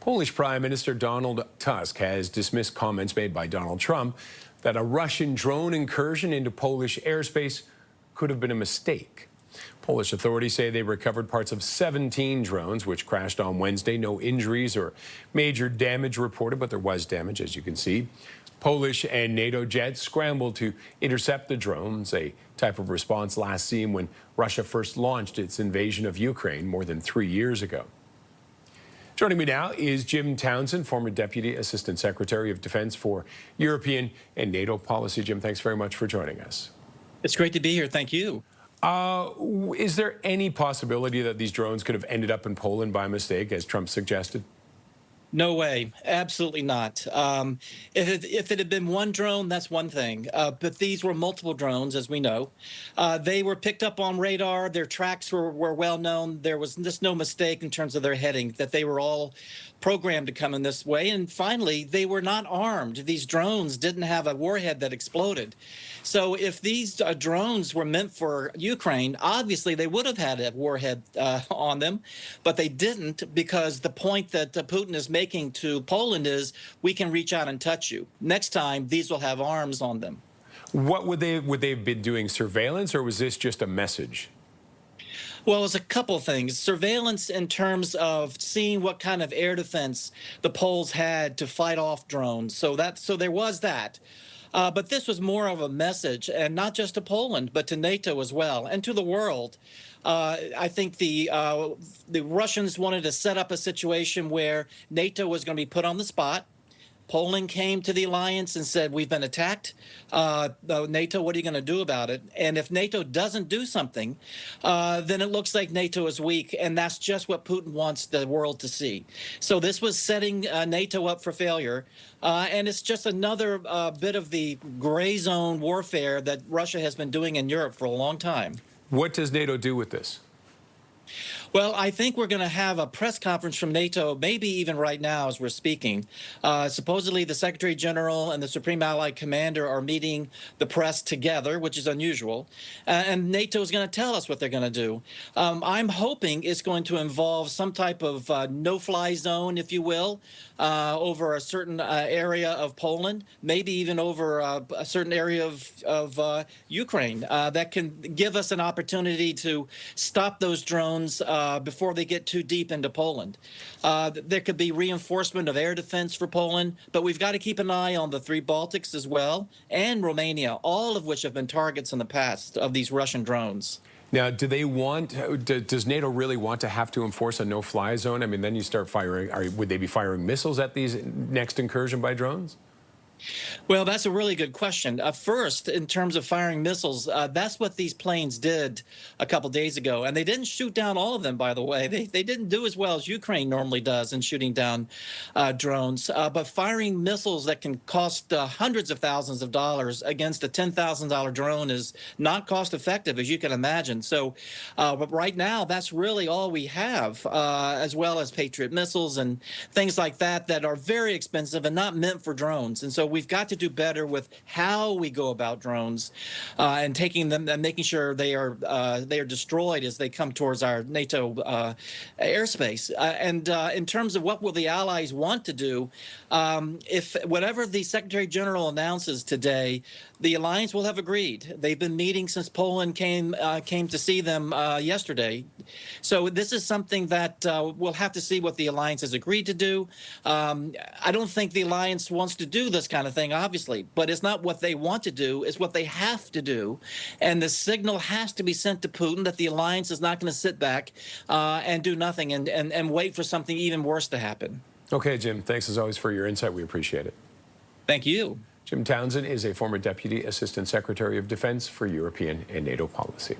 Polish Prime Minister Donald Tusk has dismissed comments made by Donald Trump that a Russian drone incursion into Polish airspace could have been a mistake. Polish authorities say they recovered parts of 17 drones which crashed on Wednesday. No injuries or major damage reported, but there was damage, as you can see. Polish and NATO jets scrambled to intercept the drones, a type of response last seen when Russia first launched its invasion of Ukraine more than 3 years ago. Joining me now is Jim Townsend, former Deputy Assistant Secretary of Defense for European and NATO Policy. Jim, thanks very much for joining us. It's great to be here. Thank you. Is there any possibility that these drones could have ended up in Poland by mistake, as Trump suggested? No way. Absolutely not. If it had been one drone, that's one thing. But these were multiple drones, as we know. They were picked up on radar. Their tracks were well known. There was just no mistake in terms of their heading, that they were all programmed to come in this way. And finally, they were not armed. These drones didn't have a warhead that exploded. So if these drones were meant for Ukraine, obviously they would have had a warhead on them, but they didn't, because the point that Putin is making to Poland is, we can reach out and touch you. Next time, these will have arms on them. What would they have been doing, surveillance, or was this just a message? Well, it's a couple things. Surveillance in terms of seeing what kind of air defense the Poles had to fight off drones. So there was that. But this was more of a message, and not just to Poland, but to NATO as well, and to the world. I think the Russians wanted to set up a situation where NATO was going to be put on the spot. Poland came to the alliance and said, we've been attacked. NATO, what are you going to do about it? And if NATO doesn't do something, then it looks like NATO is weak. And that's just what Putin wants the world to see. So this was setting NATO up for failure. And it's just another bit of the gray zone warfare that Russia has been doing in Europe for a long time. What does NATO do with this? Well, I think we're going to have a press conference from NATO, maybe even right now as we're speaking. Supposedly, the Secretary General and the Supreme Allied Commander are meeting the press together, which is unusual. And NATO is going to tell us what they're going to do. I'm hoping it's going to involve some type of no-fly zone, if you will, over a certain area of Poland, maybe even over a certain area of Ukraine, that can give us an opportunity to stop those drones before they get too deep into Poland. There could be reinforcement of air defense for Poland, but we've got to keep an eye on the three Baltics as well, and Romania, all of which have been targets in the past of these Russian drones. Now, does NATO really want to have to enforce a no-fly zone? I mean, then you start firing, would they be firing missiles at these next incursion by drones? Well, that's a really good question. First, in terms of firing missiles, that's what these planes did a couple days ago. And they didn't shoot down all of them, by the way. They didn't do as well as Ukraine normally does in shooting down drones. But firing missiles that can cost hundreds of thousands of dollars against a $10,000 drone is not cost effective, as you can imagine. So but right now, that's really all we have, as well as Patriot missiles and things like that that are very expensive and not meant for drones. And so we've got to do better with how we go about drones and taking them and making sure they are destroyed as they come towards our NATO airspace. And in terms of what will the allies want to do, if whatever the Secretary General announces today, the alliance will have agreed. They've been meeting since Poland came to see them yesterday. So this is something that we'll have to see what the alliance has agreed to do. I don't think the alliance wants to do this kind of thing, obviously, but it's not what they want to do, it's what they have to do. And the signal has to be sent to Putin that the alliance is not going to sit back and do nothing and wait for something even worse to happen. Okay, Jim, thanks as always for your insight. We appreciate it. Thank you. Jim Townsend is a former Deputy Assistant Secretary of Defense for European and NATO Policy.